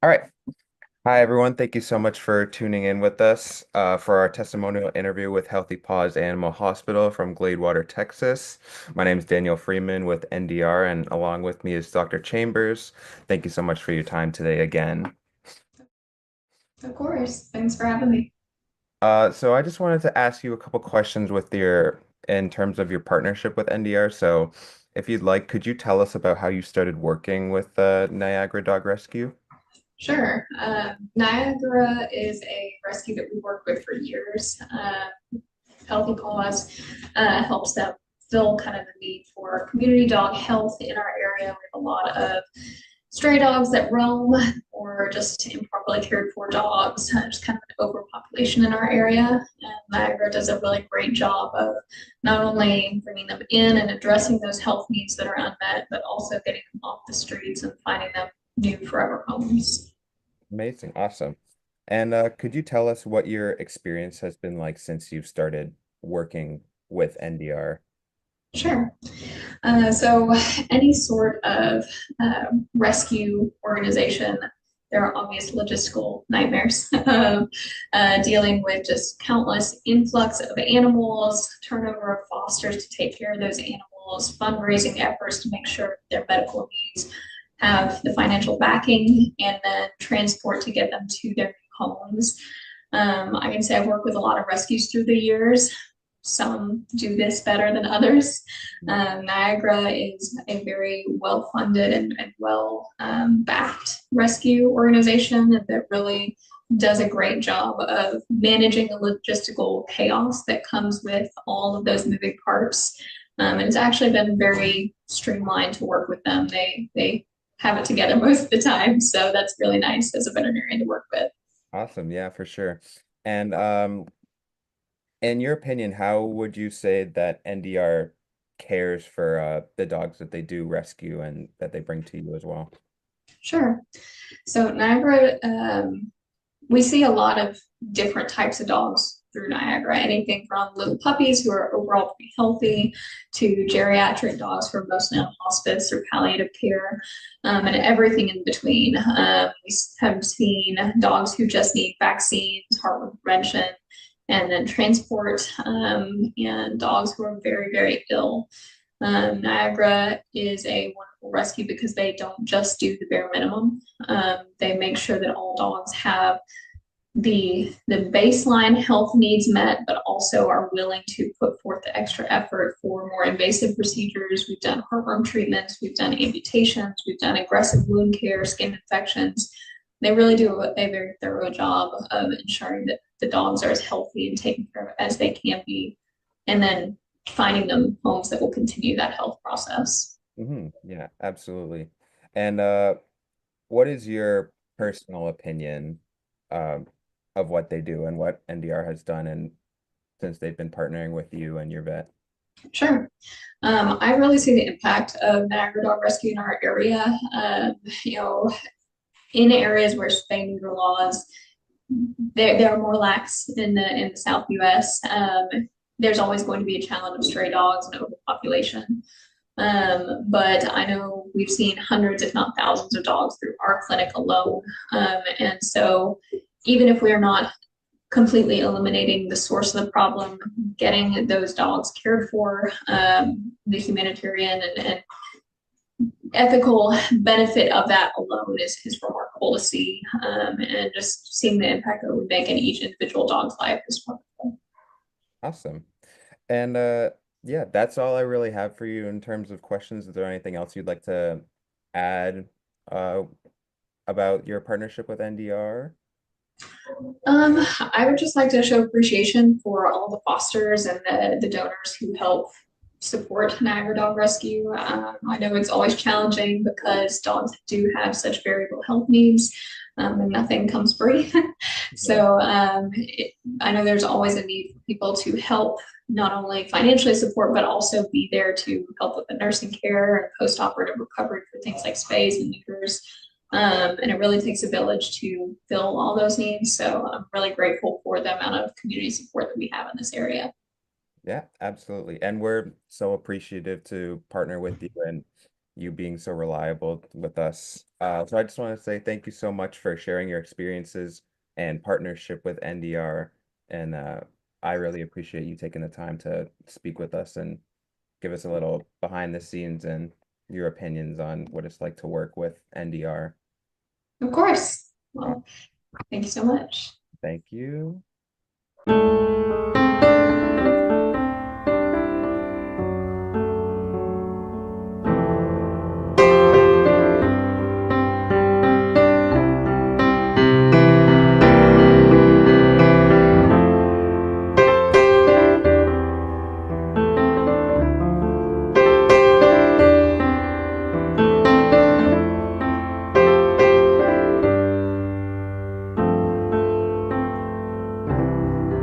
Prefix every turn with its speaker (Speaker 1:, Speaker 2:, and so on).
Speaker 1: All right. Hi, everyone. Thank you so much for tuning in with us for our testimonial interview with Healthy Paws Animal Hospital from Gladewater, Texas. My name is Daniel Freeman with NDR, and along with me is Dr. Chambers. Thank you so much for your time today again.
Speaker 2: Of course. Thanks for having me.
Speaker 1: So I just wanted to ask you a couple questions in terms of your partnership with NDR. So if you'd like, could you tell us about how you started working with Niagara Dog Rescue?
Speaker 2: Sure. Niagara is a rescue that we work with for years. Healthy Paws helps them fill kind of the need for community dog health in our area. We have a lot of stray dogs that roam or just improperly cared for dogs, just kind of an overpopulation in our area. And Niagara does a really great job of not only bringing them in and addressing those health needs that are unmet, but also getting them off the streets and finding them new forever homes.
Speaker 1: Amazing. Awesome. And could you tell us what your experience has been like since you've started working with NDR?
Speaker 2: Sure. So, any sort of rescue organization, there are obvious logistical nightmares dealing with just countless influx of animals, turnover of fosters to take care of those animals, fundraising efforts to make sure their medical needs have the financial backing, and then transport to get them to their homes. I can say I've worked with a lot of rescues through the years. Some do this better than others. Niagara is a very well funded and well backed rescue organization that really does a great job of managing the logistical chaos that comes with all of those moving parts. And it's actually been very streamlined to work with them. They have it together most of the time, so that's really nice as a veterinarian to work with.
Speaker 1: Awesome. Yeah, for sure. And in your opinion, how would you say that NDR cares for the dogs that they do rescue and that they bring to you as well?
Speaker 2: Sure. So Niagara, we see a lot of different types of dogs through Niagara, anything from little puppies who are overall pretty healthy to geriatric dogs who are mostly on hospice or palliative care, and everything in between. We have seen dogs who just need vaccines, heartworm prevention, and then transport, and dogs who are very, very ill. Niagara is a wonderful rescue because they don't just do the bare minimum. They make sure that all dogs have the baseline health needs met, but also are willing to put forth the extra effort for more invasive procedures. We've done heartworm treatments, we've done amputations, we've done aggressive wound care, skin infections. They really do a very thorough job of ensuring that the dogs are as healthy and taken care of as they can be, and then finding them homes that will continue that health process.
Speaker 1: Yeah, absolutely. And what is your personal opinion um, of what they do and what NDR has done and since they've been partnering with you and your vet?
Speaker 2: Sure. I really see the impact of Niagara Dog Rescue in our area. You know, in areas where spay neuter laws they're more lax in the South U.S. There's always going to be a challenge of stray dogs and overpopulation. But I know we've seen hundreds, if not thousands, of dogs through our clinic alone. And so, even if we're not completely eliminating the source of the problem, getting those dogs cared for, the humanitarian and ethical benefit of that alone is remarkable to see. And just seeing the impact that we make in each individual dog's life is wonderful.
Speaker 1: Awesome. And yeah, that's all I really have for you in terms of questions. Is there anything else you'd like to add uh, about your partnership with NDR?
Speaker 2: I would just like to show appreciation for all the fosters and the donors who help support Niagara Dog Rescue. I know it's always challenging because dogs do have such variable health needs, and nothing comes free.
Speaker 1: Yeah.
Speaker 2: So I know there's always a need for people to help not only financially support, but also be there to help with the nursing care and post-operative recovery for things like spays and neuters. And it really takes a village to fill all those needs. So I'm really grateful for the amount of community support that we have in this area.
Speaker 1: Yeah, absolutely. And we're so appreciative to partner with you. And you being so reliable with us. So I just want to say thank you so much for sharing your experiences and partnership with NDR. And I really appreciate you taking the time to speak with us and give us a little behind the scenes and your opinions on what it's like to work with NDR.
Speaker 2: Of course.
Speaker 1: Uh,
Speaker 2: Well, thank you so much.
Speaker 1: Thank you.